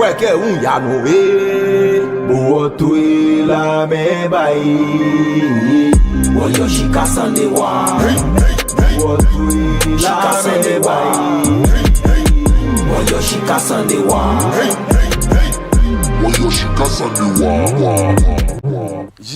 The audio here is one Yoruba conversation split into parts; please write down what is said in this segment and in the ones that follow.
weke unyano buotui la mebai Woyo shikasande wa buotui la mebai Woyo shikasande wa Woyo shikasande wa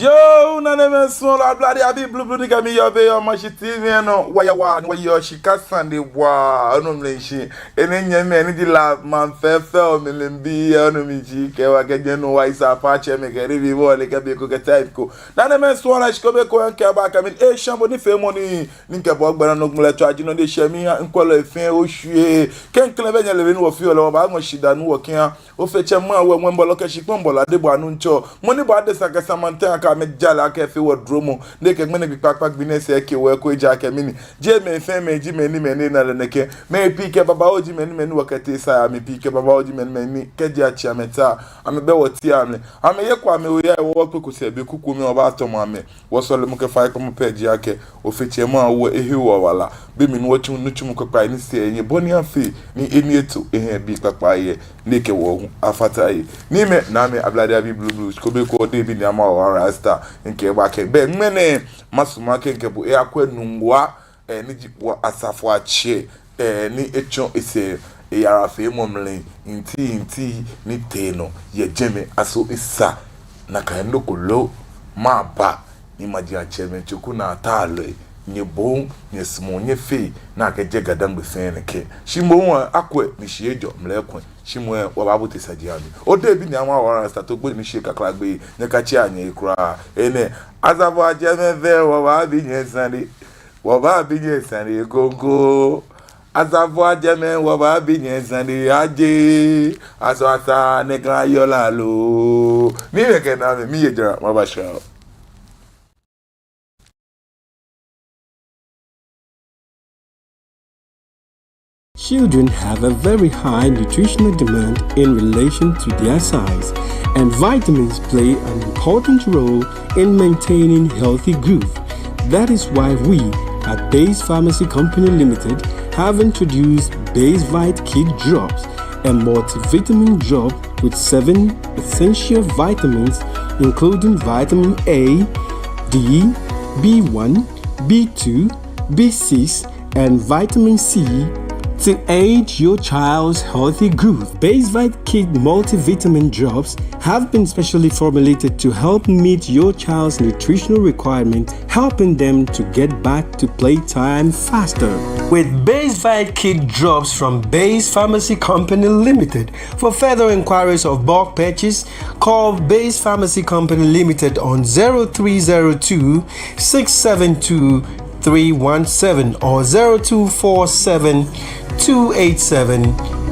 Yo, nane son la blade abi blue ni kami yo be yo machiti no wayo shikasande wa no mlenshi ene nyame ni di la man fe me lembi no mi ji ke wa geje no wa isa pa che me ke rivi wo le ke be ko ke type ko nane son la shikobe ko nke ba kami e shambo ni fe mo ni nke bo gbara no gmule to ajino de shemi nkolo efin o hwie ken klebe nya le ni wo fi o ba mo shida nu wo kian o fe che ma we mbo lo ke shikpon bo la de bo anu ncho mo ni ba de sakasa manta ka me jala ka fi wo dromo de ke me ne pak business e ke we ko ja ke mini je me fe me ji me ni na le ne ke me pike baba oji me ni wakati sa me pike baba oji me ni ke ji achi ameta ame be wo ti ame ye kwa me wo ya wo ko se be kuku mi oba to mo ame wo so le mo ke fa ko mo page ake o feche mo wo ehi wo wala be mi no wo chum no chum ko pa ni se enye boni afi ni eni etu ehe bi papa ye ne ke wo afata ye ni me na me ablade abi blue ko be ko de bi ni ama wa rasta nke ba ke be mene masuma ke nke bu e akwa nungwa ni ji wo asafo ache ni echo ese yara fe momle inti ni teno ye jeme aso isa na kan no kolo ma ba ni maji acheme chuku na atale nye bon nye smo nye fe na ke je gadan be fe ne ke shimo won akwe ni shiejo mlekwe shimo wa babu te sajiami o de bi ni ama wara sta to gbe ni she kakra gbe ne ka chi anye kura ene azabo ajeme ve wa ba bi nye sani gogo azavo ajeme wa ba bi nye sani aje aso asa ne kan yola lo mi me ke na mi ye jara ma ba sha. Children have a very high nutritional demand in relation to their size, and vitamins play an important role in maintaining healthy growth. That is why we at Base Pharmacy Company Limited have introduced Base Vite Kid Drops, a multivitamin drop with 7 essential vitamins including vitamin A, D, B1, B2, B6, and vitamin C to aid your child's healthy growth. Base Vite Kid multivitamin drops have been specially formulated to help meet your child's nutritional requirements, helping them to get back to playtime faster. With Base Vite Kid drops from Base Pharmacy Company Limited. For further inquiries of bulk purchase, call Base Pharmacy Company Limited on 0302 672 317 or 0247 287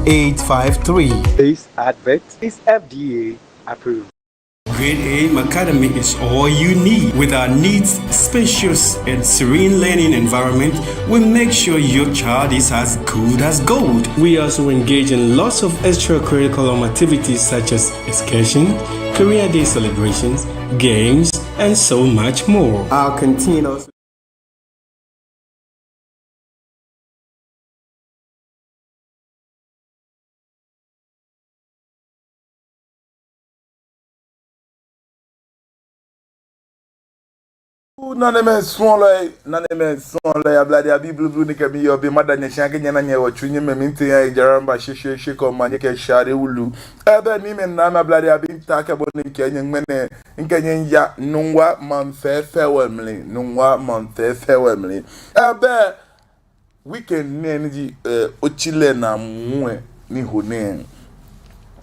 853. This advert is FDA approved. Grade A Academy is all you need. With our neat, spacious, and serene learning environment, we make sure your child is as good as gold. We also engage in lots of extracurricular activities such as excursions, career day celebrations, games, and so much more. Our canteen also Naneme son le ablade abi blue ni kemi yo be madanya shanke nyana nye wachunye meminti ya ijaramba shishe ko manye ke share ulu ebe ni men na ablade abi taka bo ni kenye ngmene nkenye ya nungwa manfefe wemli ebe weekend ni nji ochile na mwe ni hone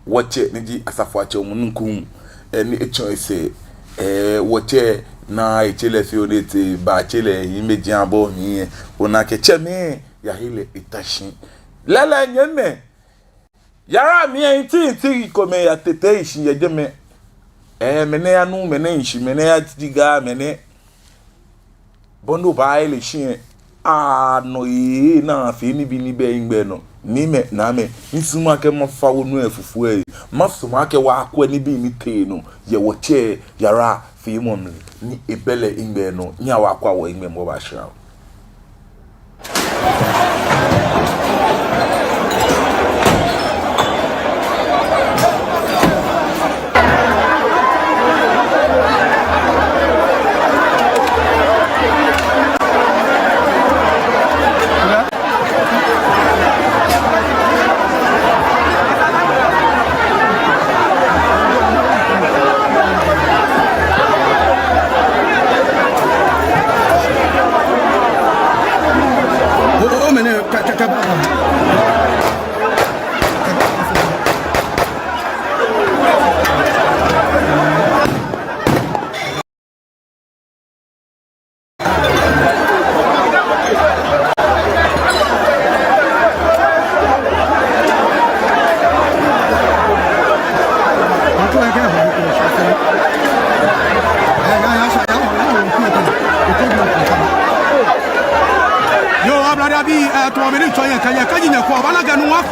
wache nji asafo ache omununku ni echo ese wache na ichele fionete ba chele imeji abo ni ona ke cheme ya hile itashi lele nyeme yara mi enti ko me ya tete ishi ye jeme mene anu mene ishi mene ya tiga mene bondo ba ile shi no yi na fi ni bi ni be ngbe no ni me na me nsuma ke mo fa wonu efufu e masuma ke wa akwa ni bi ni te no ye wo che yara fi momle ni ebele ingbe no nya wa akwa wo ingbe mo ba shira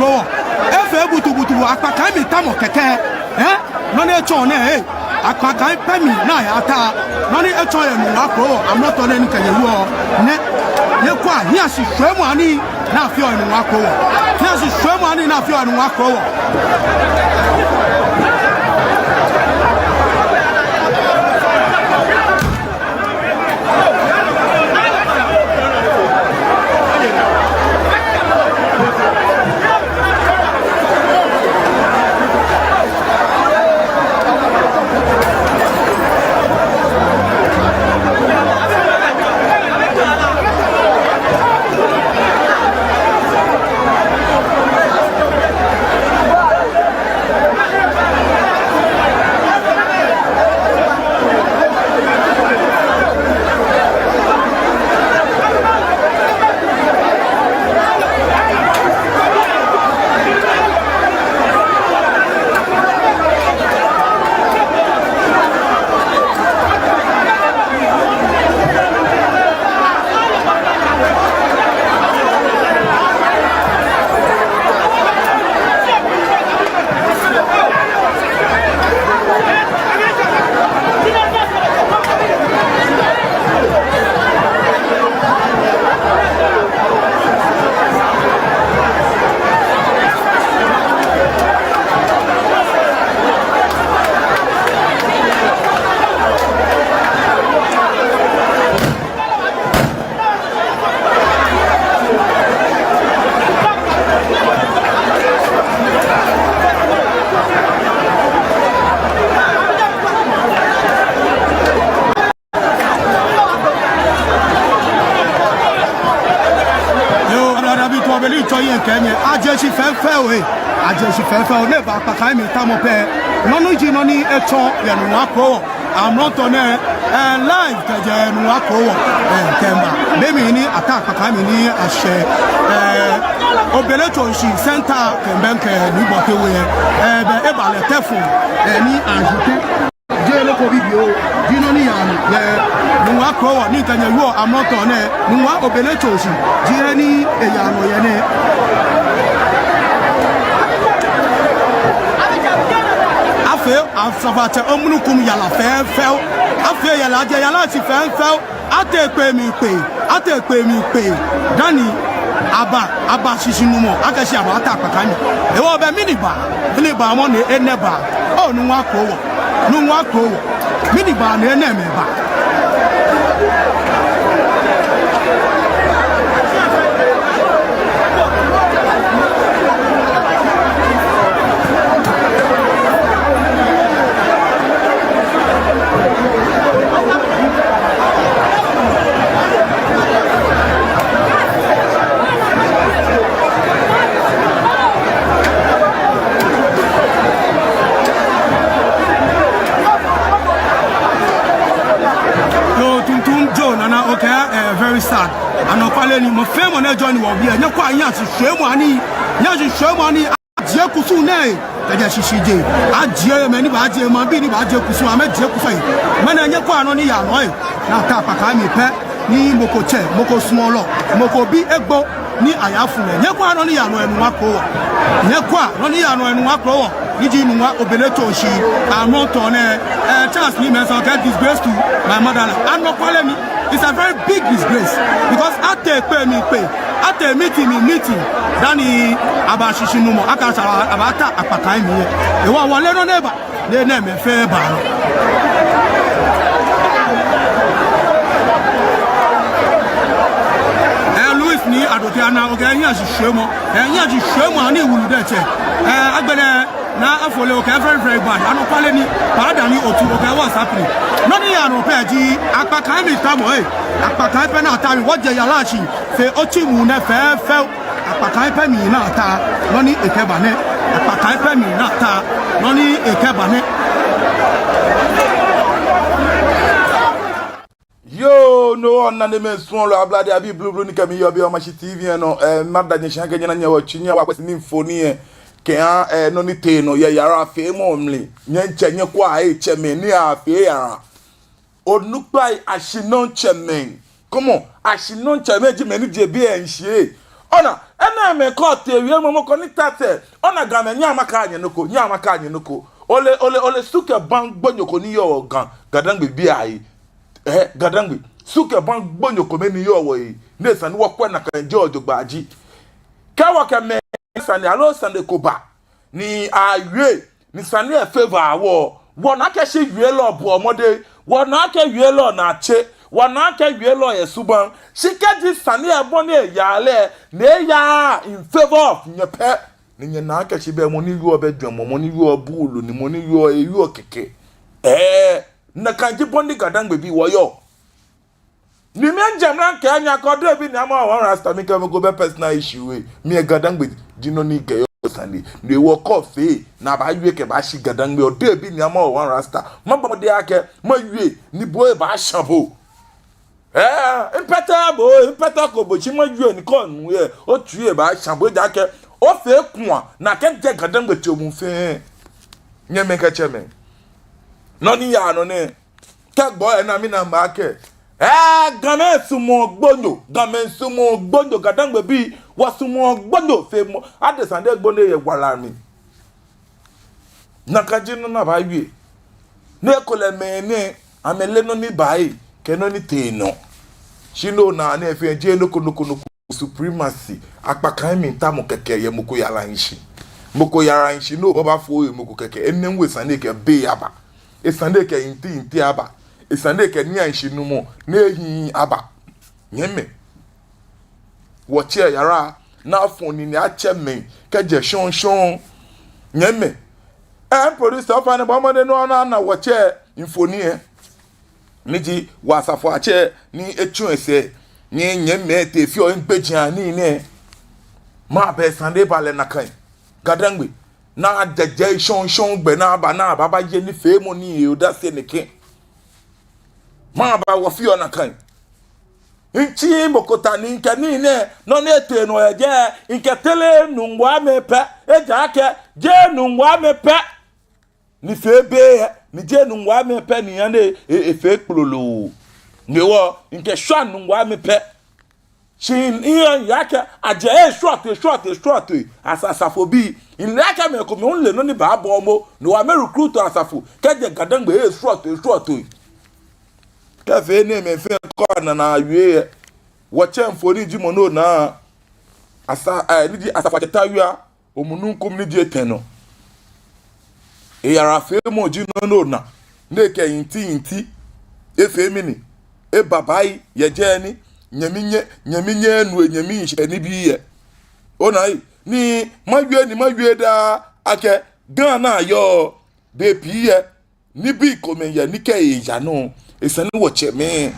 ko efe butu akpakan mi tamo keke no ne chon ne akpakan pe mi na ya ta no ne chon ye nu ko am not on any kan ye wo ne ye kwa hi asi hwemu ani na afi o nu ko hi asi hwemu ani na afi o nu ko Ajeshi fefe ne ba pakai mi tamo pe nonu ji noni eto ye nu akwo amroto ne live keje nu akwo temba bemi ni attack pakai mi ni ashe obeleto shi center kembenke ni botewe be ebale telefon ni anjute je lo ko bibio ji noni ya nu akwo ni kanye wo amroto ne nu obeleto shi ji ni eyano ye ne afavate omunukum yala fefel afi yala je yala si fefel ate pe mi pe dani aba sisinumo akashi aba ata pakani e wo be miniba mo ne eneba o nu wa ko miniba ne enemeba very sad and opale ni mo fe mo na join wo bia nya kwa anya hwehwemu ani aje kusu na eje shishije aje me ni ba aje ma bi ni ba aje kusu ama aje kusu yi me na nya kwa no ni ya no na ta paka mi pe ni moko small moko bi egbo ni ayafu nya kwa no ni ya no enu akro nya kwa no ni ya no enu akro iji nuwa obeleto shi amoto ne chance ni me so get disgrace to my motherland and opale ni it's a very big disgrace because after meeting dani abashishinumo akasara abata apakai mi e wa wale no neba le na me fe ba Louis ni adotiana oge anya hwehwemu ani wulu de che agbere na afole okay very bad anopale ni pada ni otu okay what's happening no ni ya no peji apakan mi tamo apakan pe na ta mi woje yala chi fe ochi mu na fe apakan pe mi na ta no ni ekeba ne apakan pe mi na ta no ni ekeba ne Yo no on na me son lo ablade abi blue ni kami yo bi o machi TV no madanye shanke nyana nyawo chinya wa kwesi ni mfoni e kea no ni te no ye yara afi mo mli nyenche nye kwa cheme ni afi yara onupai ashinon cheme komo ashinon cheme ji meni je bi enhie ona ena me court ewie momoko ni tate ona game nya amaka anye noko ole suke ban gbonyoko ni yo gan gadangbe bi ai gadangbe suke ban gbonyoko me ni yo wo yi ne san wo kwa na kan George Gbaji ka wo ka me san alo san de koba ni awe ni san e favor awo wona ka she wie lo bo omode wona ka wie lo na che wona ka wie lo yesuban shikaji san e bo ne yale ne ya in favor of nyepe ni na ka shi be mo ni yo be dwon mo ni yo bulu ni mo ni yo keke na kanji bondi gadangbe bi wo yo ni me njamran ka anya ko do bi na ma wan rasta mi ka go be personal issue we mi gadangbe dino ni ke yo sandi ni wo coffee na ba yue ke ba shi gadangbe o de bi na ma wan rasta ma ba de ake ma yue ni boy ba shabo impeta ko bo chi ma yue ni ko nu ye o tue ba shabo ja ke o fe kun na ke je gadangbe ti o mu fe nye me ka cheme no ni ya no ne ke gbo e na mi na ma ke game sumo gbonyo gadangbe bi wa sumo gbonyo fe mo adesande gbonyo ye gwala mi nakaji no na ba wi ne ko le me ne amele no ni bai ke no ni te no shino na na fe je loko supremacy apakan mi ta mo keke ye moko yara nshi no baba fo ye moko keke enenwe sande ke be aba esande ke inti aba esande ke ni anshi no mo na ehi aba nyeme wo che yara na afoni ni ache me ke je shon nyeme producer of an bomode no na wo che infoni niji wasafo ache ni echu ese ni nyeme te fi o ngbejian ni ne ma be sande bale na kan gadangbe na jeje shon gbe na baba ye ni fe mo ni o da se ne ken ma ba wo fi ona kan nchi mokota ni nke ni ne no na ete no eje nke tele nungwa mepe eja ake je nungwa mepe ni fe be ni je nungwa mepe ni ande efe kplolo ngewo nke shwa nungwa mepe shin iyan yake aje short asasafobi in yake me ko me on le no ni ba bo mo no wa me recruit asafo keje gadangbe short kafe ne me fe ko na awie wo chemfo ni jimo no na ni di asafa chetawia omununkum ni di eteno yara fe mo ji no na ne ke inti efe mi ni babai ye je ni nyaminye enu enyami hye ni bi ye onai ni mawie da ake gan na yo de piye ni bi ko me ye ni ke ya no esani wo che me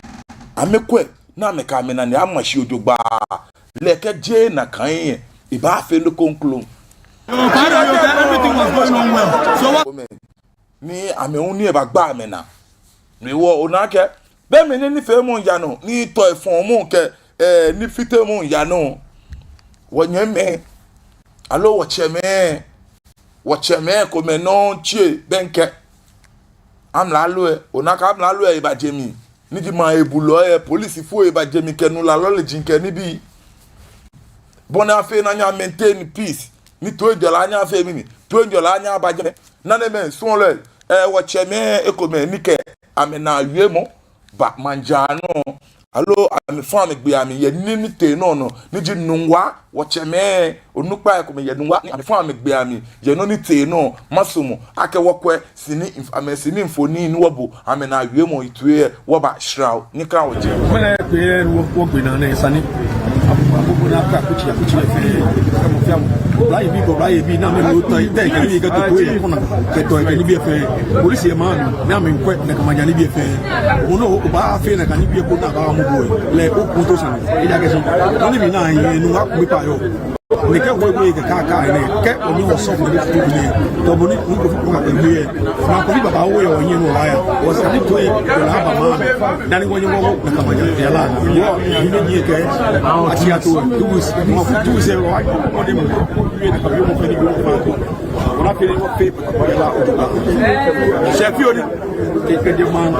amekwe na me ka me na ni amashi odogba leke je na kan ye iba fe no conclude everything was going on well so what ni amehun ni e ba gba me na ni wo onake be me ni fe mo ya no ni to efon mo ke ni fite mo ya no wo nyeme alo wo che me ko me no chie benke amla lo onaka amla lo e ba jemi ni di ma ebulo police fu e ba jemi kenu la lo le jinke ni bi bona fe na nya maintain peace ni to enjola anya fe mi ni to enjola anya ba jemi na ne me so le wo che me e ko me ni ke amena wie mo ba manjano alo ami fam gbe ami ye ni te no ni ji nunwa wo cheme onupa e ko me ye nunwa ami fam gbe ami ye no ni te no masumu ake wokwe sini amesini mfoni ni wobo ami na wie mo itue wo ba shraw ni kan wo je mena pe wo gbe na na sani abubu na ka kuchi fe mo fi am lai bi na me lo ta ide ke ni ke to e kona ke to e ni bi fe police e ma na me nkwe na ka manya ni bi fe mo no ba fe na ka ni bi ko na ba mo boy le o ko to san e ja ke so ni bi na yin nu wa mi pa yo ni ke wo ke ka ni ke o ni wo so mo ni fu ni to mo ni ko fu ko pe ni e na ko bi baba wo yo yin no la ya wo sa ni to e la ba ma na ni wo yin wo na ka manya ya la yo ni ni ke ati ato tu se wa o de mo mo fe ni bi fa ko wona fe ni wo fe ko la o to ba chef yo ni ke de man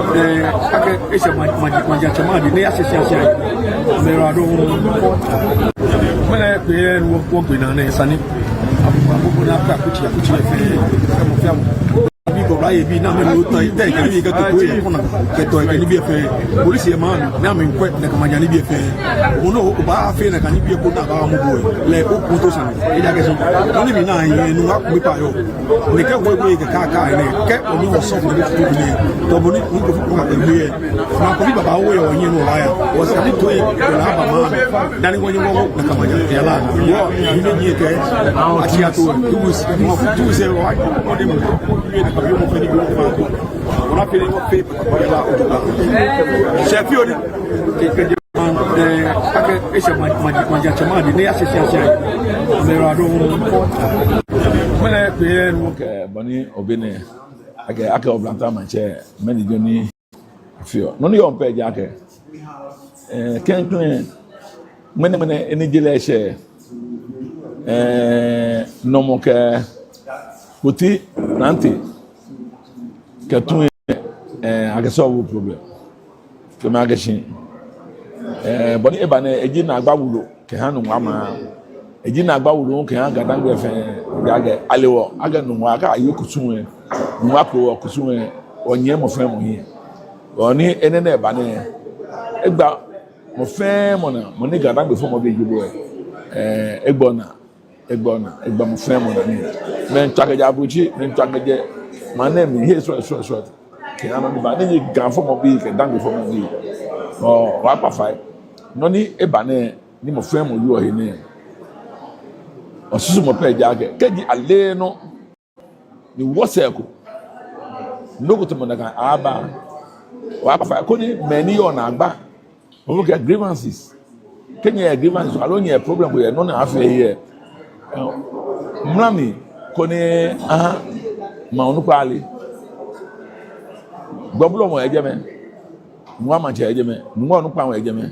ake e se ma chama di ne association me ra do Mene pe wo gbe na na sani. Abubu na ka kuchi fe mo fi amu. Bi go raye bi na me lo tan te ke bi ke to e kona ke to e ni bi fe. Police e ma na me nkwe na ka ma ni bi fe. O no o ba fe na ka ni bi ko na ba mu bo le o ko to san. E ja ke so. Oni bi na yin nu wa ku pa yo. Ni ke wo ke ka ni ke o ni wo so ni bi tu ni. To bo ni ko fu ka bi e. Na ko bi baba wo yo yin no la ya. O sa ni to e na ba ma. Dani wo ni wo na ka ma ya la. Yo ni ni ke a ti ato tu se wa o de mo. Abbiamo finito on a finito per la c'è più che anche esse mangia chamadi ne associazione merado mele pe ke bani obene ake oblanta manche meni joni afio no ni on pe ja ke kenklen mene eni jele she no mo ke kuti nanti ketun ake solve problem ke ma ke shin boni e bane eji na agbawulo ke hanu ama eji na agbawulo ke han gadan gbe fe gage alewo aga nu wa ka yokusun nu wa ko kusun onye mo fe mo yin oni enene e bane egba mo fe mo na mo ni gadan gbe fo mo be jibo egba mo fe mo na ni men chakaja abuchi men chakaje manem he so ke ana ni ba ni gan fo mo bi ke dan gbe fo mo bi wa pa fai no ni e bane ni mo fe mo yo he ni osusu mo pe ja keji ale no ni woseko ndogo to mo na kan aba wa pa fai ko ni meni yo na agba o get grievances kenya grievances alo nye problem we no na afa here mrami kone ma onu pali gboblo mo ejeme nwa ma che ejeme nwa onu pa mo ejeme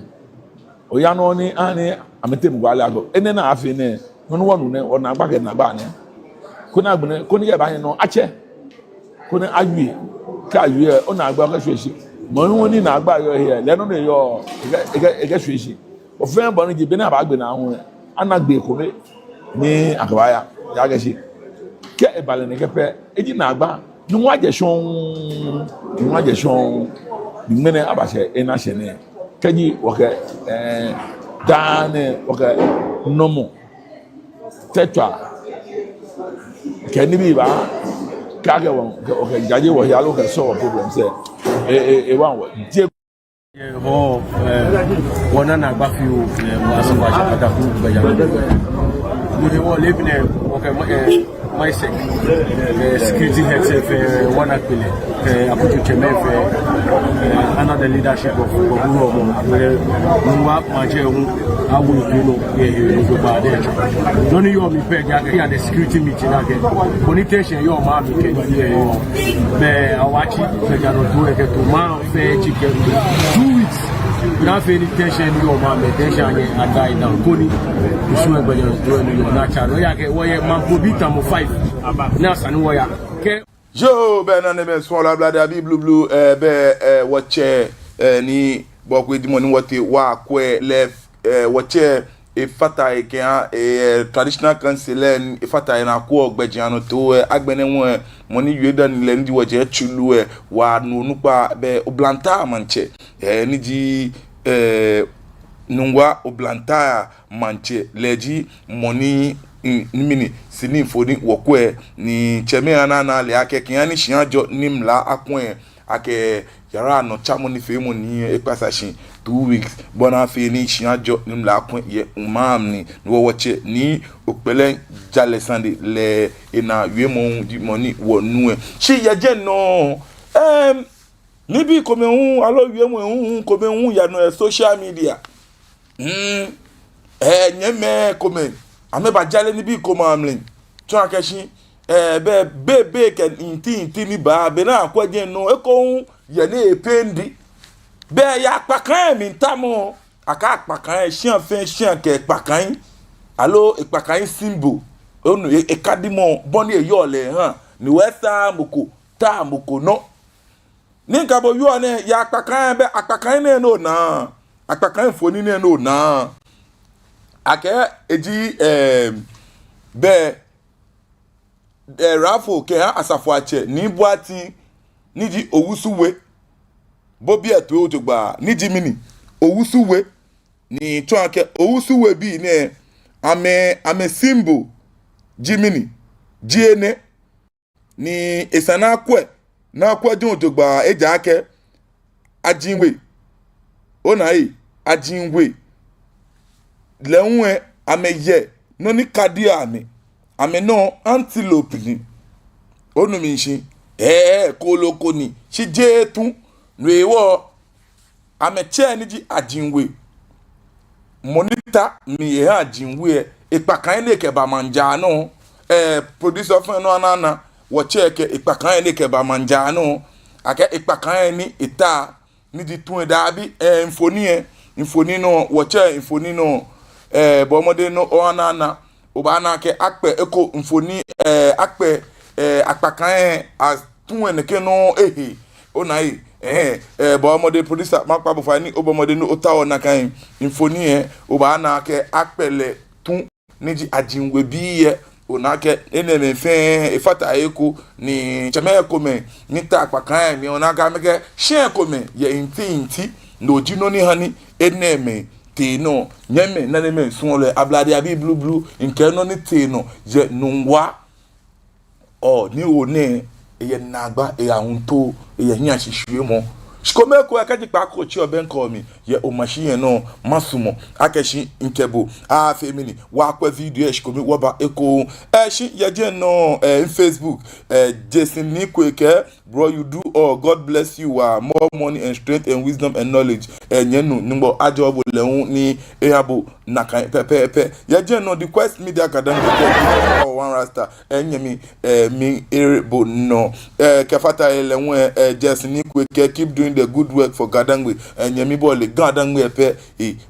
oya no ni ani amete mugwale ago ene na afi ne no wonu ne ona agba ke na agba ne kone agbene kone ye ba no ache kone awi ka awi ona agba ka hweshi mo nu ni na agba yo here le no ne yo ege hweshi o fe bo ni jibe na ba gbe na ho anagbe ko me ni akabaya ya gashi ke ebale ne kepe eji na agba nu wa je shon ni mene abase ena shene keji woke dane woke nomo tetwa ke ni bi ba ka ke won oke jaje wo ya lo ke solve problem se wan wo je ho wona na agba fi o wa so wa sha ku be ya we were living there. Okay, my security head one actually. I put you under the leadership of Guru. I will you about it. None of you me pay the security meeting again. Bonitation your mom can hear I watch it. To man fair chicken 2 weeks. Without any tension, your mom, tension, and die down. Pony, you should have been doing your natural. Why, man, go beat them 5. Now, and why? Yo, Ben and the small blood, blue, watch ni walk with the money, what you walk where left, watch a fata, a traditional councillor, a fata in a quark by Giano to Agbenem, money you done lend you a jet chulu, wa nupa be oblanta manche. Niji nungwa oblanta manche leji moni nimini sini foni wokwe ni cheme anana le ake kiani shianjo nimla akwen ake yara no chamo ni femu ni epasashin 2 weeks bona fe ni shianjo nimla akwen ye umam ni wo woche ni opele jale sande le ina yemo di moni wo nu shi yaje no nibi kome hun alo yemo hun kome hun ya no social media nyeme kome ameba jale nibi kome amlin to akeshi be ke inti ni ba be na akwaje no eko hun ye na ependi be ya pakan mi ntamo aka pakan sian fe sian ke pakan alo ipakan simbo onu ekadimo boni eyo le han ni wesa moko ta moko no ninka bo yo ne ya apakan be apakan ne no na apakan foni ne no na ake eji be rafo ke ha asafo ache ni buati ni di owusuwe bobi eto ojogba ni di mini owusuwe ni to ake owusuwe bi ne ame symbol jimini jiene ni esana akwe na akwa di ojogba eja ake ajinwe onayi ajinwe lenwe ameye no ni kadi ame no antelope ni onuminshi koloko ni chije tun rewo ame che ni ji ajinwe monitor mi ajinwe ipakan le ke ba manja no producer fun no anana wo check ipakan le ke ba manja no ake ipakan ni ita ni di tun da bi infoni no wo check infoni no bomode no onana obana ke akpe eko infoni akpe akpakan as tun eneke no onai bomode producer makpa bo fani obomode no otawo na kan infoni obana ke akpele tun niji ajinwe biye onake eneme fe ifata eko ni cheme kome nita akpakan mi onaka meke she kome ye inti no jino ni hani eneme teno nyeme na neme sunole ablade abi blue nke no ni teno je nungwa ni one eye nagba ahunto eye hin asihwe mo shikomeko akaji pa ko chi obenko mi ye o machine no masumo akeshi nkebo femini wa kwa video shikomi woba eko shi ye no in Facebook Jason Nikweke bro you do all God bless you more money and strength and wisdom and knowledge nyenu nimbo ajobo lehun ni ehabo nakan pepe ye no the Quest Media Academy one rasta nyemi mi erebo no kefata lehun Jason Nikweke keep doing the good work for Gadangwe nyemi bole Gadangwe pe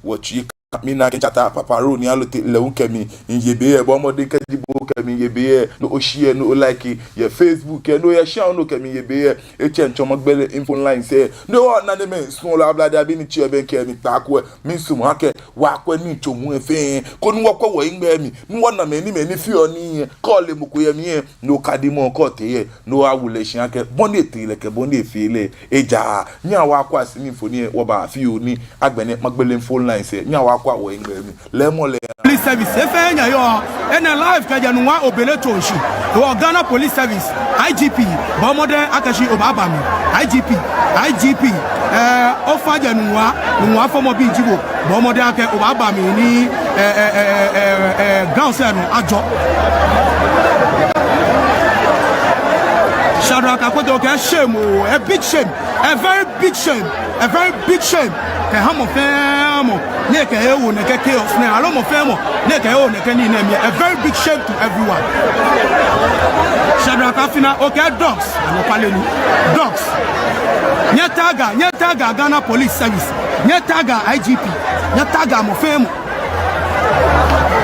what you mina kenchata paparo ni alote lehun kemi yebe bomode kedibo kemi yebe no ohie no like ye Facebook no ye share no kemi yebe echencho magbele info line say no na dem sun ablade abi ni chi oben kemi takwe mi sumo hake wa kwa ni chomu efe ko nu wokwo wo ingbe mi nu wona meni fi oni ko le muko ye mi no kadimo ko te no awule shin hake bonde te leke bonde fele eja nya wa kwa sini info ni wo ba fi oni agbene magbele info line say nya wa kwa wo ingbe mi lemole police service efenya yo ena live kaja nuwa obele tonshi wo Ghana police service IGP bomode akashi obabami IGP ofaja nuwa fomo bi jibo bomode ake obabami ni ground cell no ajo Shadrack Akweto ke shame a big shame a very big shame ke hamo femo ne ke ewo ne ke chaos ne alo mo femo ne ke ewo ne ke ni na mi a very big shame to everyone. Shadrack Afina okay dogs no paleni dogs nyetaga Ghana police service nyetaga IGP nyetaga mo femo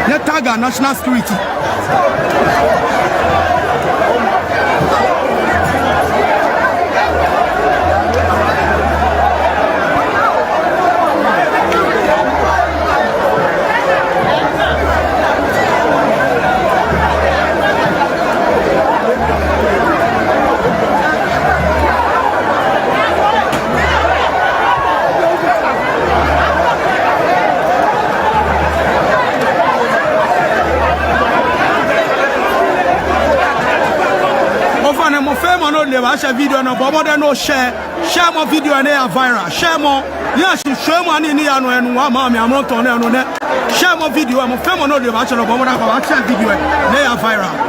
nyetaga national security no le ba share video no but more no share more video and they are viral share more yes share more ni ya no enu wa ma mi amon ton na enu ne share more video mo femo no le ba share but more ba share video they are viral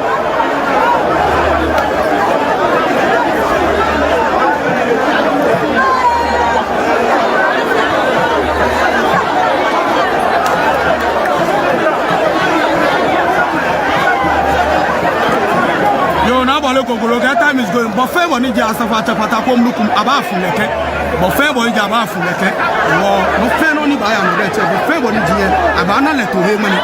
time is going but favor ni ja safa chapata ko mlukum abafu leke but favor ja abafu leke wo no fe no ni ba ya no de che but favor ni die abana le to he mani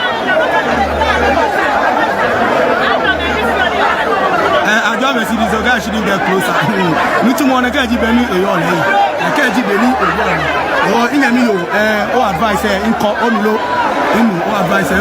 ajo be si dizo ga shi ni get closer mi tu mo na ka ji be ni eyo le ka ji be ni eyo Oh, in me yo, advice in call onulo, advice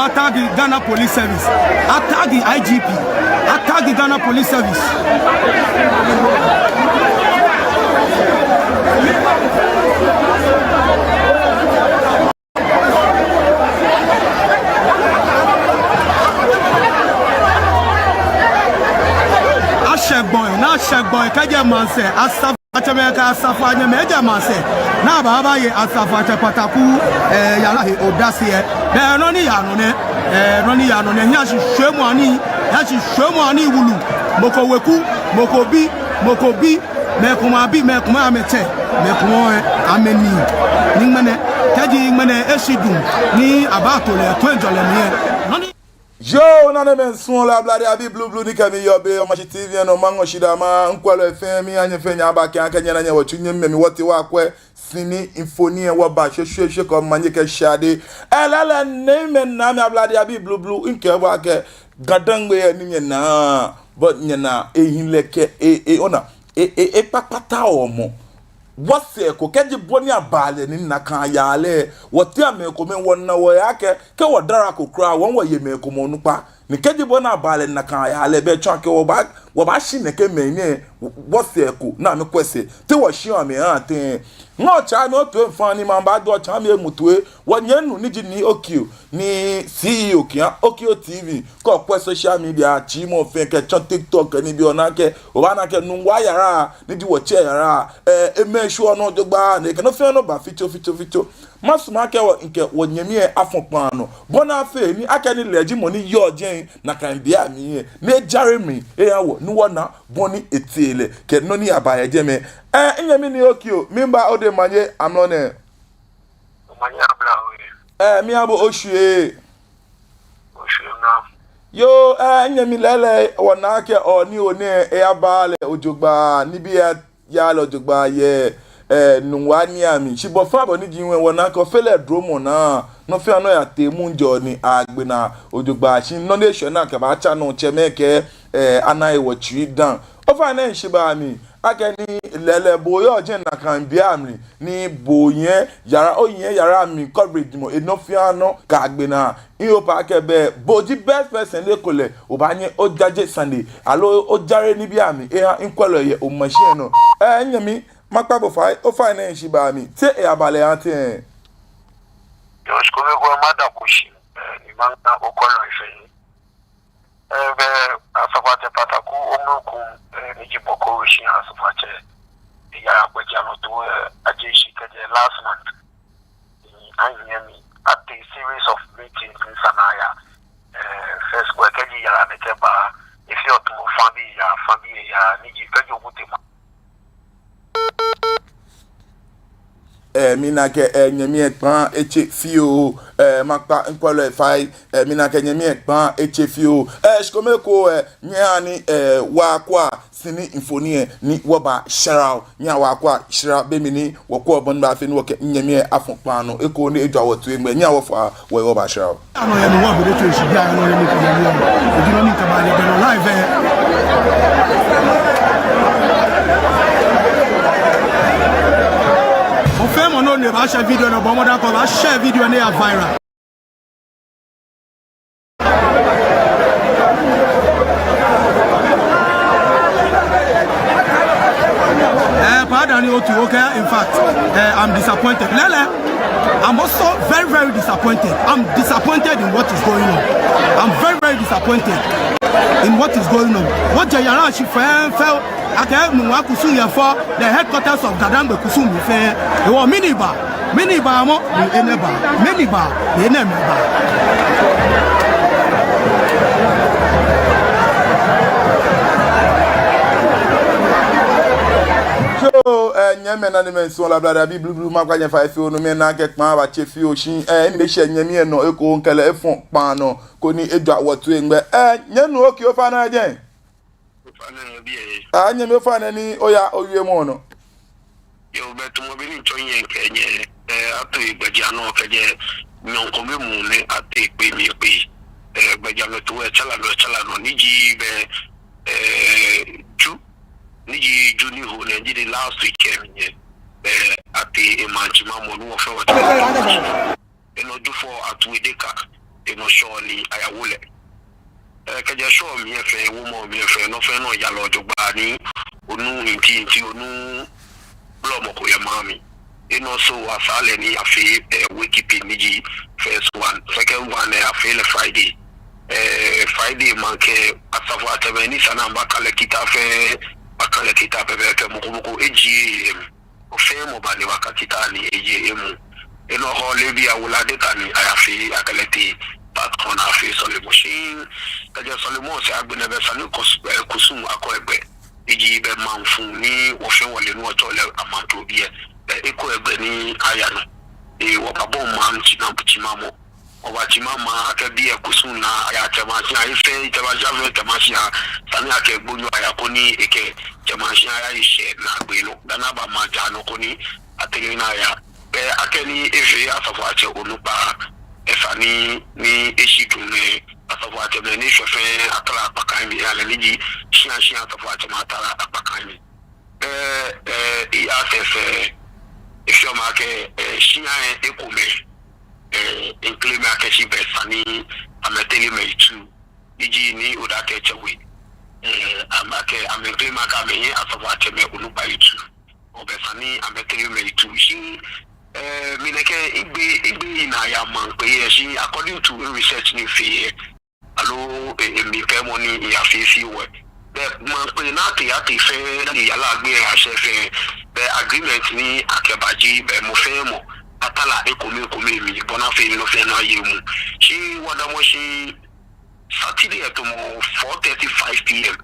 attack the Ghana Police Service, attack the IGP, attack the Ghana Police Service. Ashegboy, kaje manse, asaf achemeka asafu anyemeja manse. Na baba ye asafu achepataku yala he odasie. Be no ni yano ne, no ni yano ne nyashi shwemu ani wulu. Moko weku, moko bi, mekuma amete, mekuma ameni. Ningmene, kaji ngmene eshidum ni abato le twenjole miye. Yo, nane men son la blade abi blue ni kami yobe o machi TV no mango shidama nkwalo FM anye fenya abaki anka nyana nya watunye mmemi wote wakwe sini infoni wa ba hwehwehwe ko manye ke shade elala name na me blade abi blue nke wa ke gadangbe ni nyana but nyana ehinleke ona papata omo wase ko keje boni abale ni naka yale wote ameko me wonna wo yake ke wodara ko kra won wo yemeko mo nupa ni keje boni abale naka yale be twa ke wo ba shi ne ke menye wase ko na me kwese te wo shi ame ate no cha no to fani mamba do cha me mutue wonyenu ni ji ni okio ni CEO kia okio TV ko kwa social media chi mo fe ke TikTok ni bi ona ke o ba na ke nu wa yara ni di wo che yara sure no jogba na ke no fe no ba fito masuma ke wo nke wonyemie afopan no bona fe ni aka ni leji money yo gen na kan bia mi na Jeremy yawo ni wona boni etele ke no ni abaye jeme nyemi ni okio mimba ode manye amlone manye abla mi abo oshue na yo nyemi lele wona ke oni one abale ojogba ni bia ya lo ojogba ye nungwani ami shibofa boni jinwe wona ko fele dromo na no fe ano ya temu njo ni agbena ojogba shin no nation na ka ba cha no chemeke anai wachi dan ofa na shiba mi akeni lele boyo je na kan bia mi ni boyen yara oyen yara mi coverage mo enofiano ka agbena iopa akebe boji best person le kole obanye ojaje Sunday alo ojare ni bia mi nkwelo ye o machine no nyemi makpabo fai o fine shiba mi te abale ante yo skole go mada kushi ni manga okolo ife be asafate pataku omuku ni jiboko shi asafate ya kwejano to ajeshi kaje last month anyemi at the series of meetings in Sanaya first kwa kaji ya nekeba if you to family ya niji kaje obutema mina ke nyemi ekpan eche fio makpa nkwalo fai mina ke nyemi ekpan eche fio shkomeko nyani wakwa sini infoni ni woba sharao nya wakwa shira bemini wokwo bon ba fe ni woke nyemi afonpa no eko ni edwa wotu egbe nya wofa we woba sharao ano ya no wa be to shi ya no ni ko ni ojino ni kabale de no live no ne ba share video no bo mo da ko ba share video na ya viral pardon you to okay in fact I'm disappointed lele I'm also very, very disappointed. I'm disappointed in what is going on. I'm very, very disappointed in what is going on. What Jayara she fell at the headquarters of Gadangbe Kusumi fair. It was minibar mo the eneba. Minibar the eneba. So, nyame na ne menso la blada bi blue ma kwa nfa fi onu me na kekpan ba che fi oshin me hye nyame no eko nkele efon pan no ko ni edwa wotu engbe nyanu oki o fa na ajen nyame fa na ni oya owie mo no yo betu mo bi ni choyin kenye ato igbeja no keje nyonko be mu ne ate pe mi pe gbeja me to e chala no niji be Niji Juni who did last weekend at the Manchima Monu of our do for at Wideka, surely I will. Can you show me a fair woman, me a fair no friend or yellow to Bani, who knew in tea, no Blomoko, your mammy. And also a salary a fair Wikipedia first one, second one a fair Friday. Friday monkey at Savata Venice and Ambakalekita fair. Akale kita bebeke mukubuku EGM ofemo bani wakakita ni EGM eno ho lebi ya wulade kani ayafi akaleti patron afi solution kaja solution se agbene be sanu kusum akoegbe EGB manfu ni ofenwo le nu otole amanto bie eko egbe ni ayano wakabo man chimamo Obachimama akabi ekusun na ayatemasi aife itabajave temasi sani akegbonyo ayakoni eke temasi ayishe na gbelo danaba majano koni atelina ya akeni efe asafache onupa efani ni eshidune asafache me ni shofe akala apakanmi ale liji shia asafache matara apakanmi iasefe efyoma ke shia ekume include Akashi Besani, Amateli Meitu, Iji ni Udake Chewe, I'm a claim Makame, Asawateme Unubaitu, Obesani, Amateli Meitu. She Mineke Ibi in Ayaman, she according to research in fear, allo Mikemoni Yafi work. The Manpinati Ati Fair, the Yalagbe Hashefe, the agreement ni Akebaji, Mofemo. Atala ekome mi bona fe no fe na yemu she wadamo she Saturday at 4:35 p.m.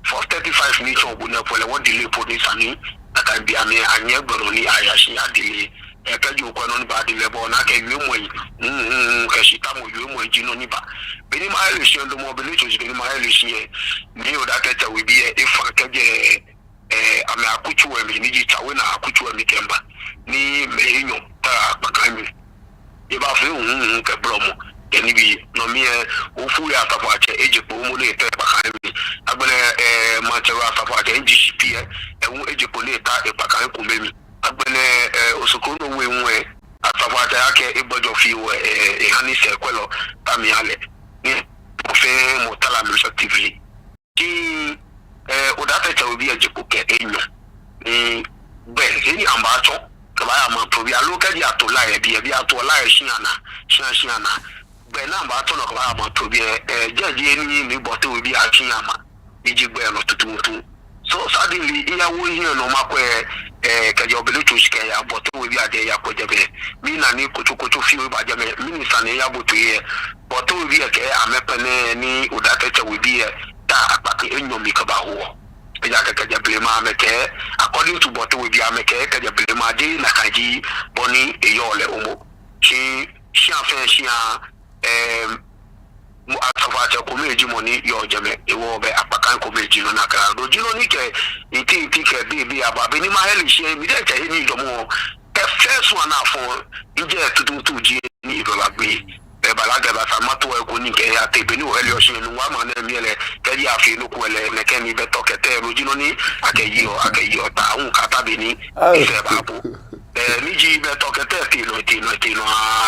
4:35 minutes obuna pole what delay police ani aka bi ame anye gboro ni ayashi adele ekeju ko no ba delay bo na ke yemu ke shita mo yemu jino ni ba beni ma ile shi ndo mo beli to beni ma ile shi ni o da keta we bi e fa keje ame akuchu we mi ni chawe na akuchu we mi kemba ni mehinyo ta bakami e ba fe ke blomo eni bi no mi ofu ya tafache ejepo mo le te bakami agbele manchera tafache ngcp ewu ejepo le ta e bakami ko memi agbele osokono we nwe atafache ake ebojo fi e hani se kwelo tami ale ni mo fe mo tala administratively ki odate ta obi ejepo ke enyo ni be eni ambacho kaba ma probi aloka di atola e bi atola e shiana be na ba to no kaba ma probi jeje ni bote we bi achiama ijigbe no tututu so suddenly iya wo here no makwe kaje obele to shike ya bote we bi ade ya kojebe mi na ni kochokocho fi we ba jame minister ne ya boto ye bote we bi ke amepene ni udate we bi ta apake enyo mi kaba ho Kaja Blema Meke, according to what we be a Meke, Kaja Blema J, Nakaji, Bonnie, Eyole Omo. She Asavacha community money, your Jame, a war by Apakan community on Naka. Do you know Nike, it baby about Benima Heli, she immediately any more. The first one for India to do 2G, Niva Balaga Samatu Kunike at Benu Elioshi and Waman Miele, Kadia Fino Quelle, Nekemi Betokete, Rugini, Akayo, Taun Katabini, Isababu. Niji Betokete, Tino,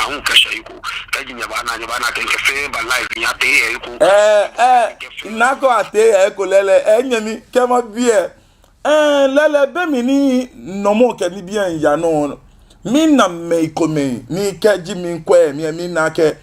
Unkashaku, Kajinavana, Cafe, but live Yate, Nako Ate, Ecolele, Enemy, came up here. Lele Bemini, no more can be in Yanon. mina me kome ni keji mi nkwe mi na ke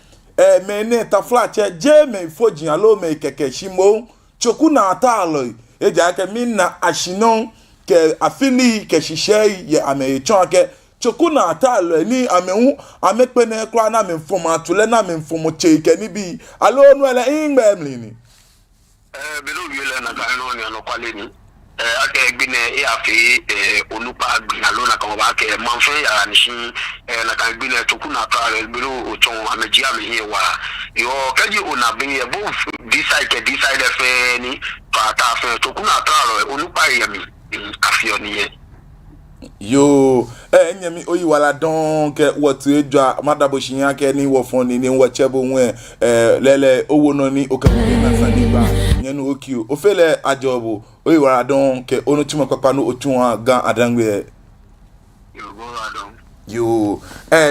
me ne ta flache je me fojin alo me keke shimo choku na atalo eja ke mina ashinon ke afili ke shishe ye ame chonke choku na atalo ni amehu amepene kwa na me mfoma tule na me mfomo cheke ni bi alo no ele ingbe mlini belo yele na ka no ni no kwale ni ake gbine e afi onupa gbina lo na kan ba ke manfe ya ni shin na kan gbine choku na atalo belo ochon ameji ame wa yo kaji una be e bo decide fe ni pata fe choku na atalo onupa ya mi afio ni ye yo nyami oyi wala don ke wotu eja madabo shiyan ke ni wo fon ni wo chebo nwe lele owo no ni okamu na saniba nyenu okio ofele ajobo oyi wala don ke onu timo papa no otun gan adangwe yo go adon yo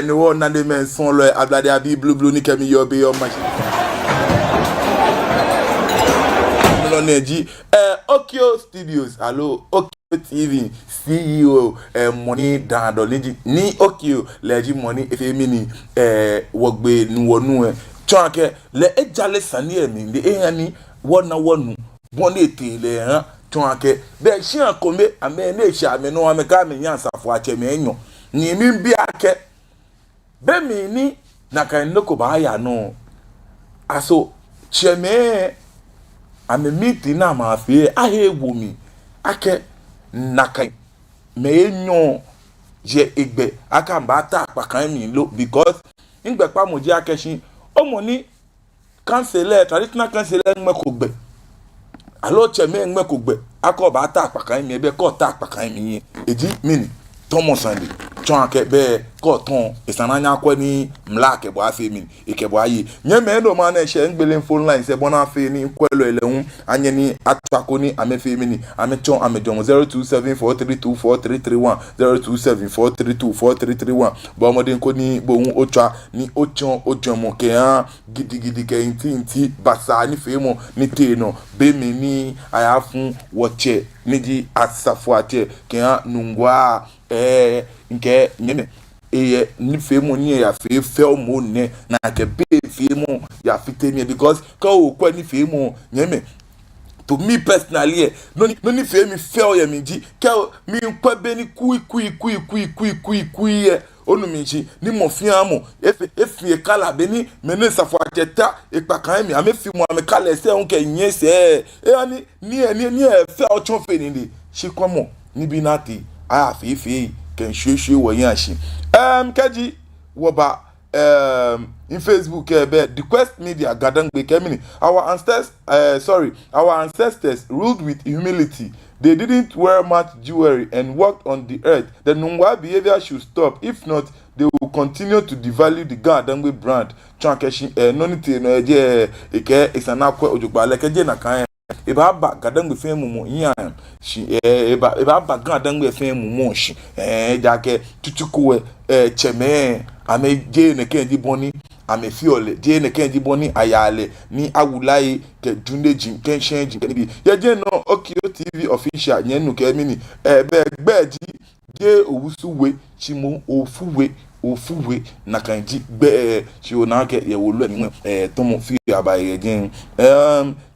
ni wo na de men son lo ablade abi blue ni kemi yo be yo machine no neji okio studios allo TV CEO money dando ni okio leji money efemini wogbe nuwonu chonke le ejale sani emi de ehani wona wonu boni etele han chonke be shi akome ame na eshi ame no ame ka me nyansafo ache me enyo ni mi bi ake be mi ni na kan noko ba ya no aso cheme ame miti na ma fe ahe egwu mi ake nakai me enyo je egbe aka mba ta apakan mi lo because ngbe pa mo je akeshin o mo ni canceler traditional canceler nme ko gbe alo cheme nme ko gbe aka ba ta apakan mi ebe ko ta apakan mi eji mini Thomas Sunday chonke be ko ton esananya kwa ni mlake bo afi mi ikebo ayi nyeme no ma na she ngbele phone line se bona afi ni kwelo elehun anye ni atwako ni amefi mi ni amechon amedom 0274324331 0274324331 bo modin ko ni bo hun otwa ni ochon ojomo ke han gidigidi ke inti basa ni femo ni te no be mi ni aya fun woche niji asafuate ke han nungwa nke nyeme ni femo ni ya fe mo ne na ke be femo ya fitemi because ko o kwa ni femo nyeme to me personally no ni femi fail ya minji ke mi kwa be ni kui onu minji ni mo fi amo efi kala be ni mene safo ateta epakan mi amefi mo ame kala se on ke yen se ani ni fe o chon fe ni shi kwamo ni bi nati a fi ken hwehwe wo yan shi kaji wo ba in Facebook the Quest Media gadangbe kemini our ancestors ruled with humility. They didn't wear much jewelry and worked on the earth. The Nungwa behavior should stop. If not, they will continue to devalue the gadangbe brand. Chankeshi nonite no eje eke isanakwe ojugba lekeje na kan eba ba gadangbe fe mumu yan shi eba ba gadangbe fe mumu shi jake tutukuwe cheme ame je ne kenji boni ame fiole je ne kenji boni ayale ni awulai ke dundeji ken change ni ye je no Okio TV official yen nu ke mini be gbeji je owusuwe chimo ofuwe na kanji be shi ona ke ye wolu ni tomo fi abaye gen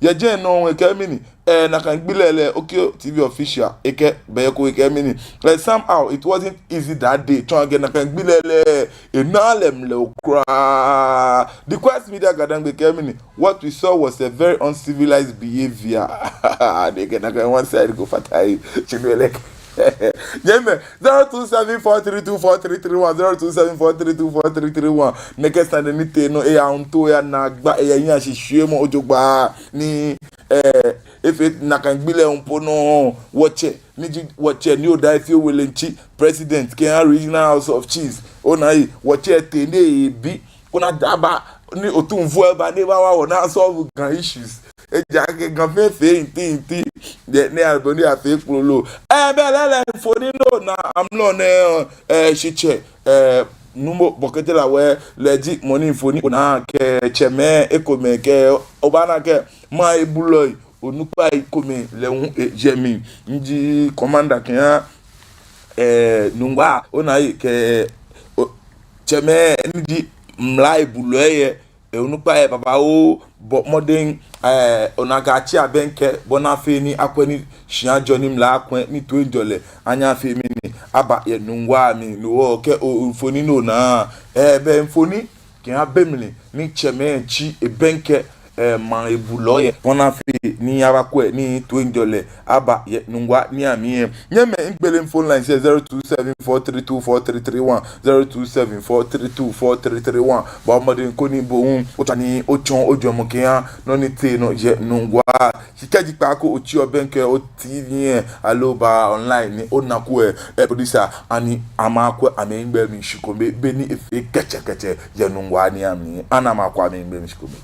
ye je no ke mini na kan gbilele Okio TV official eke be ko eke mini somehow it wasn't easy that day try again na kan gbilele enalem le okra the Quest Media gadangbe ke mini what we saw was a very uncivilized behavior they get na kan one side go fatai chinwele Yeme 0274324331 0274324331 next time ni te no e anto ya na gba e yan sisue mo ojogba ni efe na kan gbile unpo no watche ni o dai fi owelenchi president Kenya Regional House of Chiefs onai watche te ne bi kuna daba ni otunvu eba ne ba wa na solve grand issues ejake gan fe inti de ne alboni afi polo belele foni no na amlo ne shiche numo bokete la we leji money foni na ke cheme ekome ke obana ke ma ebuloy onupa ikome lehun jemi nji commander kan nungwa onai ke cheme ndi mlai buloye onupa e baba o modern onagachi abenke bonafe ni akweni shia joni mla akwen ni to njole anya fe mi ni aba ye nungwa mi no ke mfoni no na be mfoni ki abemli ni cheme chi ebenke man ebuloye bonafe ni abakwe ni to njole aba ye nungwa ni ami nyeme ngbele phone line 0274324331 0274324331 ba modern koni bohun otani ochon ojomokia no ni te no je nungwa sikaji pa ko ochi obenke o tv aloba online ni onaku producer ani amakwe amengbe mi shikombe beni efe keche je nungwa ni ami ana makwa amengbe mi shikombe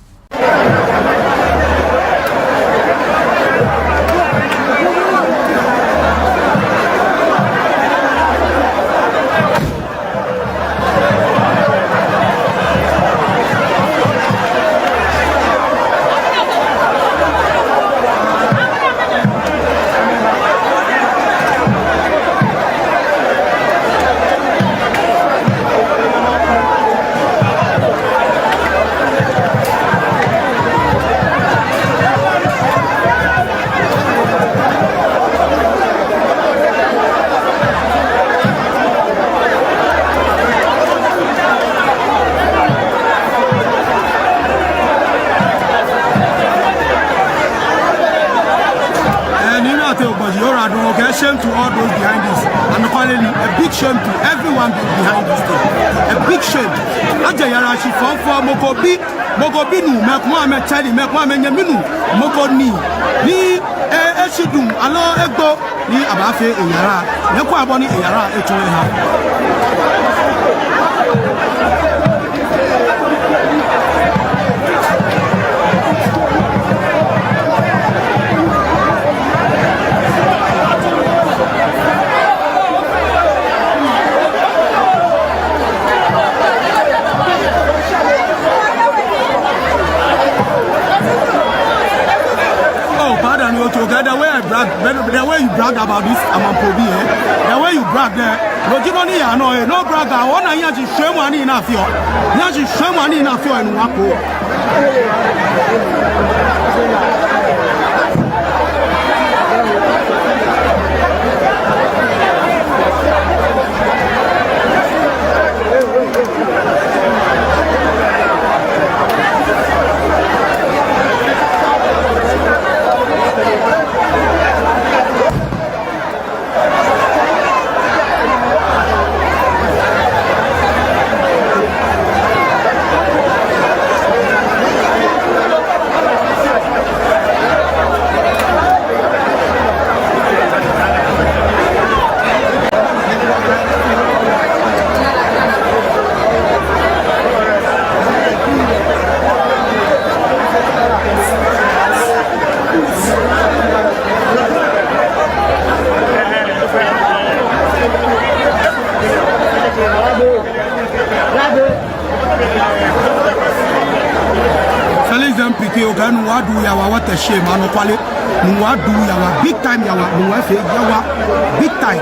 Shame to all those behind this, and finally a big shame to everyone behind this thing. A big shame. Ajayara she for Mokobi nu mekwa me chali mekwa me nyaminu Mokoni ni eshidum alo egbo ni abafe eyara nekwa aboni eyara etore ha. The way you brag about this, I'm a probi. The way you brag there, no brag. I want to hear you show money enough. You show money enough and wako. Wadu yawa what a shame and quality wadu yawa big time yawa yawa big time.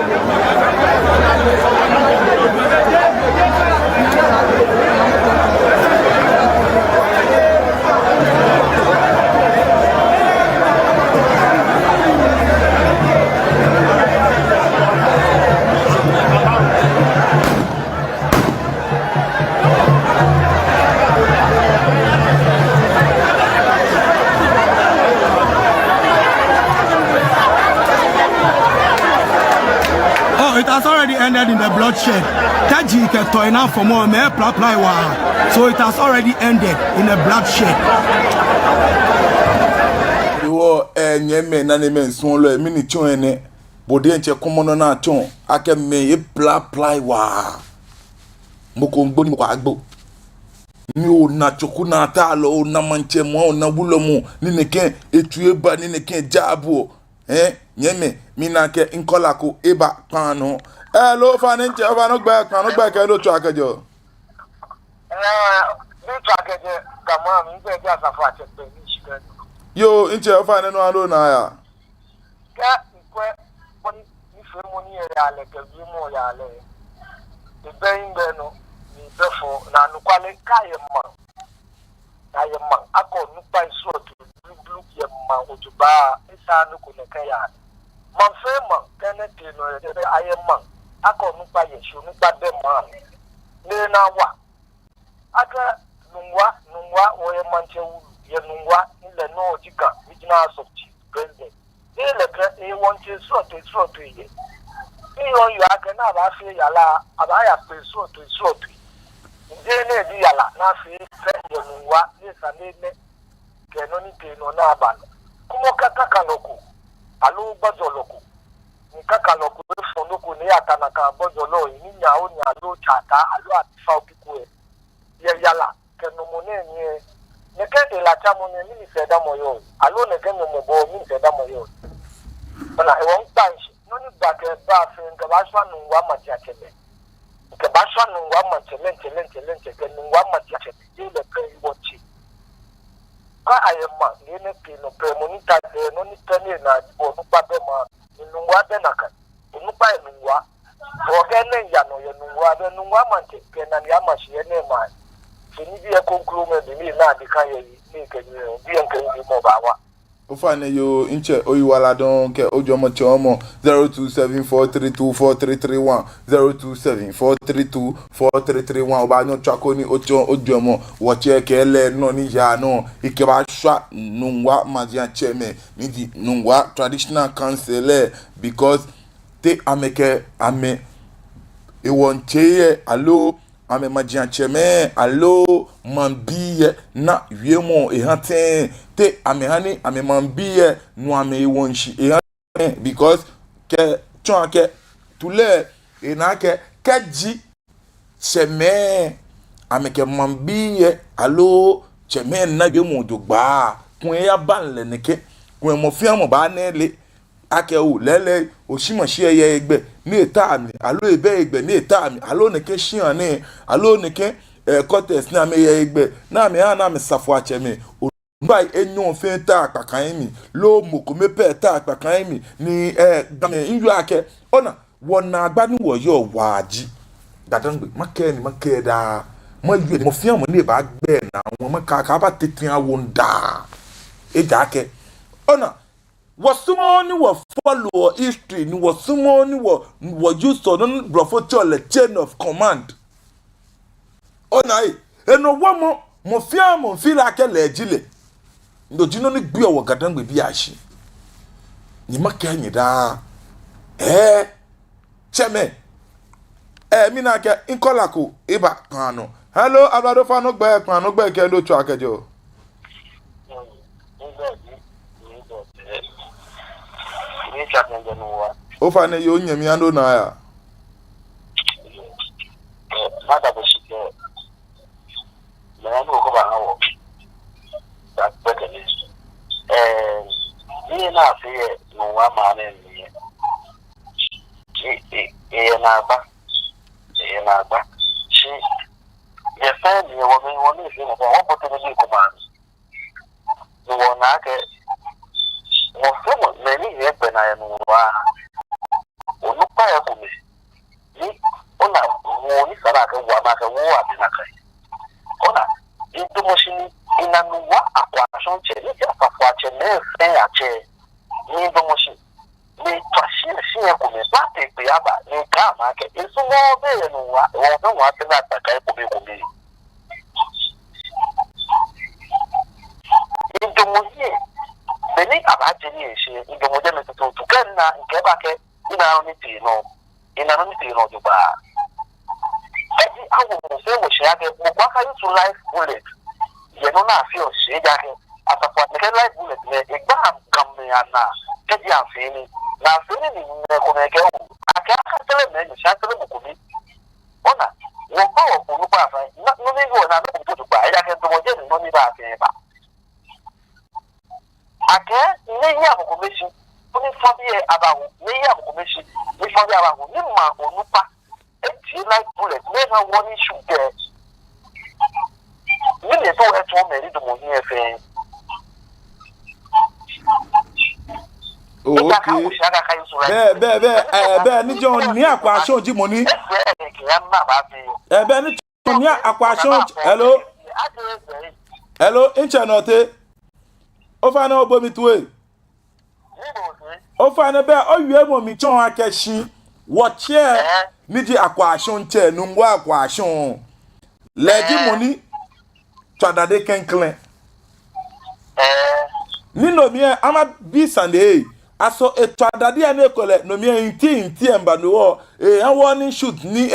It has already ended in the bloodshed. Taji can now for more so it has already ended in the bloodshed. You nyeme na ne men so lo emi ni chon ene bode enche komono na chon ake me apply wa moko ngbo ni moko agbo mi o na choku na ta lo na manche mo na bulo mu ni ne ken etu eba ni ne ken jabo nyeme mina ke inkola ko eba panu lo fa ni nche fa no gba ke lo to akejo ni to akeje kama mi be ja safa che pe ni shiga yo nche fa ni no alo na ya ka ikwe ni fe mo ni ya le ke bi mo ya le e be no therefore na nukwale kaye man akọ nupa isu otu blue ye man ojuba isa nuku nekaya man fe man keneti no aye man akọ nupa yesu nupa de man ne na wa aka nungwa oye manche wu ye nungwa ile no jika regional subchief president ile ke e wonche so ye iyo yo aka na ba fe yala abaya pe so to ndene di yala na fi ye nungwa ni sanene ke no ni ke no na aba kumo kaka loko alu gbodo loko ni kaka loko fun loko ni atana kan gbodo lo ni nya o ni alu chata alu atifa okiku e ye yala ke no mo ne ke de la chamo ne ni se da moyo alu ne ke no mo bo mi se da moyo na e won tanshi no ni ba ke ba fi nga ba swa nungwa ma ti akele ke ba swa nungwa ma chele ke nungwa ma ti akele ile ke iwochi ka ayema ne ke no pe monita de no ni tani na bo no pa be ma nungwa de na ka no pa nungwa o ke ne ya no ye nungwa ma ti ke na ya ma shi ne ma ni bi e konkuru me bi ni na di kan ye ni ke ni bi en ke ni mo ba wa Ofane yo inche oyiwala don ke ojomo chomo 0274324331 0274324331 oba no chako ni ojomo woche kele no ni ya no ikeba sha nungwa mazia cheme ni nungwa traditional council because te ameke ame ewoncheye alo ame mazia cheme alo mambiye na wiemo ehanten te amehani ame mambiye no ame wonshi ehanten because ke chonke tule enake keji cheme ame ke mambiye alo cheme na wiemo dogba kun ya banle neke kun mo fi amo ba nele ake o lele osimo shi eye egbe ni eta mi alo ebe egbe ni eta mi alo neke shian ni alo neke contest na me ye egbe na me ha na me safo acheme ngba enyon fe ta apakan mi lo moko me pe ta apakan mi ni game inju ake ona wona agba ni wo yo waji dadangbe make da mo yu mo fi amo ni ba gbe na won mo ka ba tetin awon da e da ke ona wasumo ni wo follow history ni wasumo ni wo use on brofo le chain of command ona eno wo mo fia mo fila ke lejile ndojino ni gbe owo gadangbe bi ashi ni maka nyi da cheme mi na ke inkola ko iba kanu hello abado fa no gbe kanu gbe ke lo tu akejo o fa ne yo nyami ando na ya mada bo shi na no ko ba hawo da bekele ni na fi no wa ma ne ni na ba shi ya fa ni wo mi fi no ko wo to ni ko ma no na ke mo fe mo me ni ye pe na ya no wa onu pa ya ko mi ni ona wo ni sara ka wa ma ka wo wa bi na kai ona into moshini inanuwa akwa shonche ni afa kwa chene fe ya che ni ndo moshi ni twashi ya ko me ba te pe aba ni ka ma ke eso mo be no wa wo be wa te na ta kai ko me into moshi beni aba je ni she ndo mo je me to ken na nke ba ke ina no ti no jo ba eji awo mo se mo se age mo kwa ka use life bullet ye no na fi o se age asafo ke life bullet me egba kam me ana eji afini na afini ni me ko me ke o aka ka tele me ni sha tele mo ko mi ona wo ko o lu pa fa no ni go na me ko ba ya ke to mo je no ni ba ke ba ake ni ya mo ko me si ni fo bi e abawo ni ya mo ko me si ni fo bi abawo ni ma onu pa like bullet never one issue there ni le to e to me ri do mo ni e fe be ni John ni akwa so ji mo ni e fe e ke ya na ba bi be ni Nia akwashon hello. Hello, incha note. Ofa na obomi tuwe. Ofa na be owie mo mi chon akeshi. Watche ni di akwashon che nungwa akwashon. Legi money twadade kenklen. Ni no mi ama bi Sunday. Aso etwadade ane ekole no mi inti emba no anwo ni shoot ni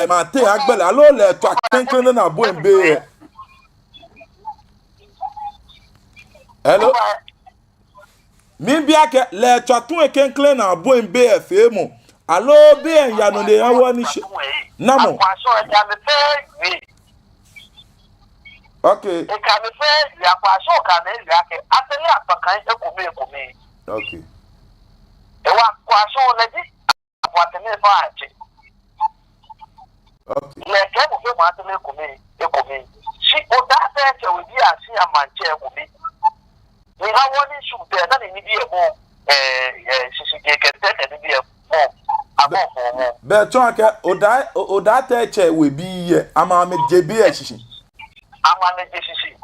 ma te agbele alo le twa kenklen na bo embe. Hello. Mi bia ke le twa tun kenklen na bo embe efe mo. Alo bi en ya no le anwo ni shoot. Namo. Okay. E ka me fe ya kwa so ka me ya ke atele apakan ekome. Okay. E wa kwa so le di atele fa ache. Okay. Le ke mo fe mo atele ekome. Si o da te che we di asi amanche ekome. Ni ha woni shu de na ni bi e mo sisi ke te ni bi e mo abofo mo. Be tun ke oda te che we bi ye ama me je bi e shishi. Ama me je shishi.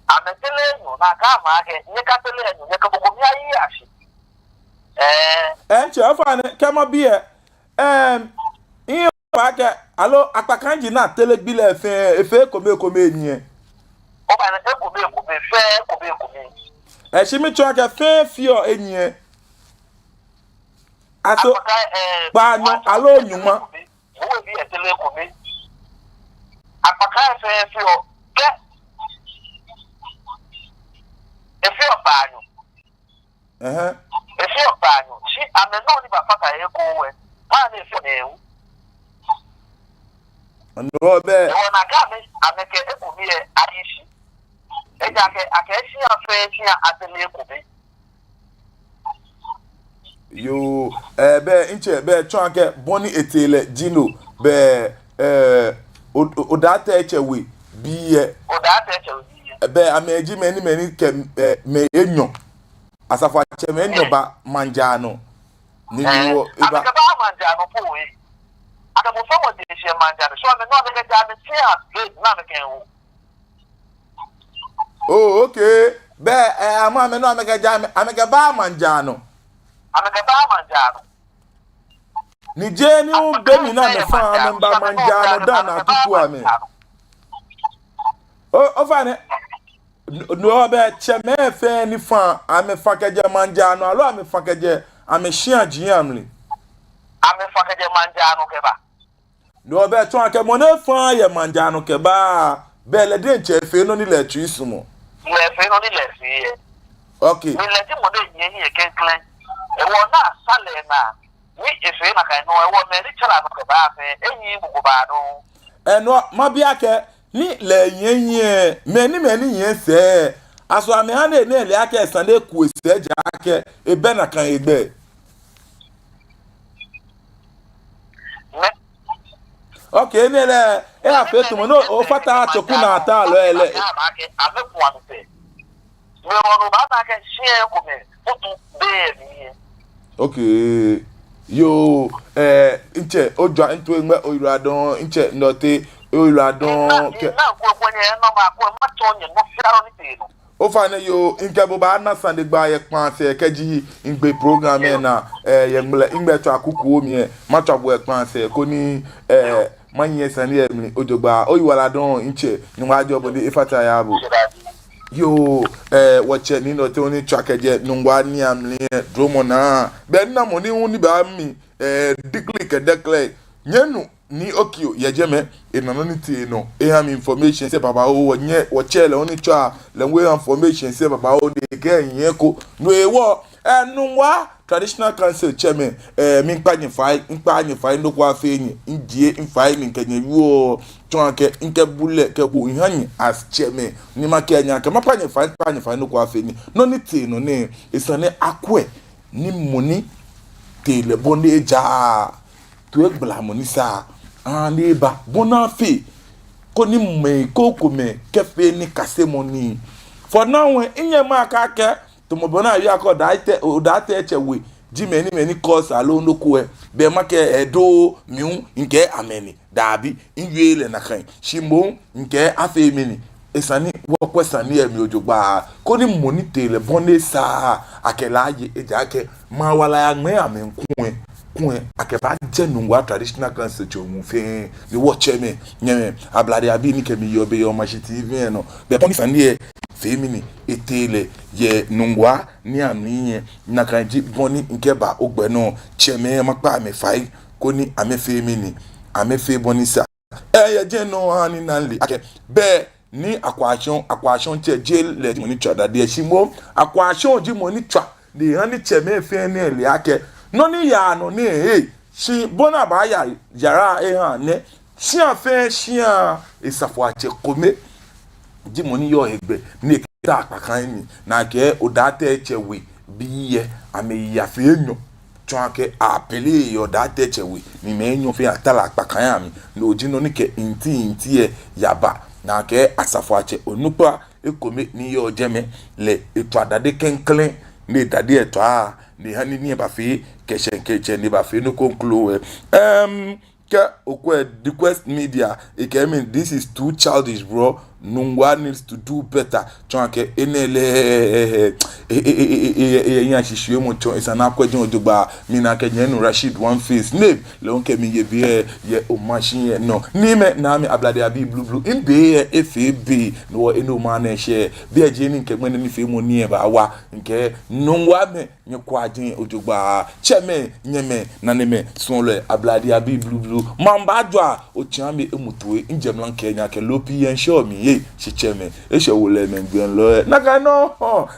Ametele no na ka ma ke ni ka tele no ka bogo mi ayi ashi. Enche afa ne kema bi e in pa ke alo apakanji na tele gbile efe kome enye. O ba na ekome fe kome. E shi mi tun ke fe fio enye. Aso pa no alo nyuma. Wo bi e tele kome. Apaka fe fio ke efio banyo. Efio banyo. Si ameno ni ba fata eko we. Ma ni efio newu. No be. Wo na ga me ameke ekumi e ayishi. Eja ke akeshi afe shi atele ekumi. Yo be inche be tun ke boni etele Gino be odata echewe biye Odata echewe biye be ameji meni ke me enyo asafa che me enyo ba manjano ni wo eba ka ba manjano po we aka mo famo de she manjano so me no be ga me tia straight na me ken wo. Oh okay be ama me no amega ja amega ba manjano ni je ni un be mi na me fa me ba manjano da na tutu ame o fa ne no be che me fe ni fa ame fa keje manjano alo ame fa keje ame hia jiamli ame fa keje manjano ke ba no be tun ke mo na fa ye manjano ke ba be le de nche fe no ni le tu isumo le fe no ni le fi okay ni le ti mo de yin ye kenklen e wo na sale na ni efe na kan no e wo me ni chala no ke ba fe enyi bugo ba no no ma bia ke ni le yen meni yen se aso ame ha na le ake sande ku ese ja ake e be na kan egbe okay ni le e afe to mo no o fata toku na ata lo ele ame ku ame fe me wono ba na ke share ku me futu be ni okay yo inche ojo into enwe oiradon inche note oiradon ke na ku kwenye no ma ku ma tonye no fiaro ni te no o fa ne yo nke bo ba na sande gba ye pan se keji ngbe program e na ye mle ngbe to akuku omi e ma to bo e pan se ko ni manye sande e mi ojogba oiwaladon inche ni wa jobo de ifata ya bu yo wache ni no te oni trakeje nungwa ni amle dromo na be na mo ni uni ba mi declare nyenu ni okio yejeme enano ni ti no am information say baba o nye wache le oni twa le we information say baba o de ge yen ko no ewo nungwa traditional council chairman mi npa fai ndo kwa fenyi ndie mfai mi nkenye wo tonke nke bule ke bu ihanye as chairman ni makenya ke mapanye fai ndo kwa fenyi no ni ti no ne isane akwe ni moni te le bonde eja to egbla moni sa ani ba bonafe ko ni me ko me kefe ni kase moni for now when inye maka ke to mo bona ya ko da ite echewe ji meni course alo ndo ko be make edo miu nke ameni dabi inwe le na kan shimbo nke afe mini esani wokwesani emi ojogba ko ni monite le bonne sa akelaje ejake ma wala ya gbe amen kun akeba jenungwa traditional concert omu fe ni watch me nyeme ablade abi ni kemi yobe yo machi TV no be bonne sani femini etele ye nungwa ni amiye na kanji bonne nkeba ogbe no cheme makpa me fai ko ni ame femini ame fe bonne sa ye je no hani nanli ake be ni akwashon che jail le monitor da de shimo akwashon ji monitor de hani cheme fe ni ele ake no ni ya no ni shi bona ba ya yara han ne shi afe shi isafo ache kome ji moni yo egbe ni ta apakan ni na ke odate echewe biye ame ya fe enyo chonke apele yo date echewe ni me enyo fe atala apakan ami no ji no ni ke inti e yaba na ke asafo ache onupa ekome ni yo jeme le eto adade kenklen ni dade eto ni hani ni ba fi keche ni ba fi no conclude ke okwe the quest media it came in this is too childish bro nungwa needs to do better chonke enele yan shisue mo chon isana kwejun ojogba mi na keje nu Rashid one face name le onke mi ye bi ye o machine no ni me na mi ablade abi blue imbe FAB no eno ma na she bi eje ni nke gbe ni fe mo ni e ba wa nke nungwa me nye kwajin ojogba cheme nyeme na ne me son le ablade abi blue mamba dwa o chiame emutwe njemlan Kenya ke lopi yen show mi chicheme eshewole mengben lo naka no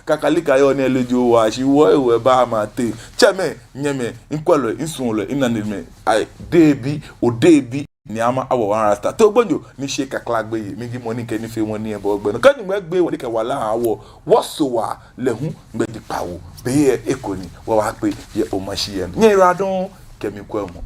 kakalika yo ne lejo wa shi wo ewe ba ma te cheme nyeme nkwelo insunlo inanime ai debi odebi ni ama awo wan rasta to gbonjo ni se kaklagbe yi mi gi money ke ni fe won ni e bo gbe no kan ni gbe won ke wala awo woso wa lehun gbe di pawo be ekoni wo wa pe ye o ma shi yen ni radon kemi ko mo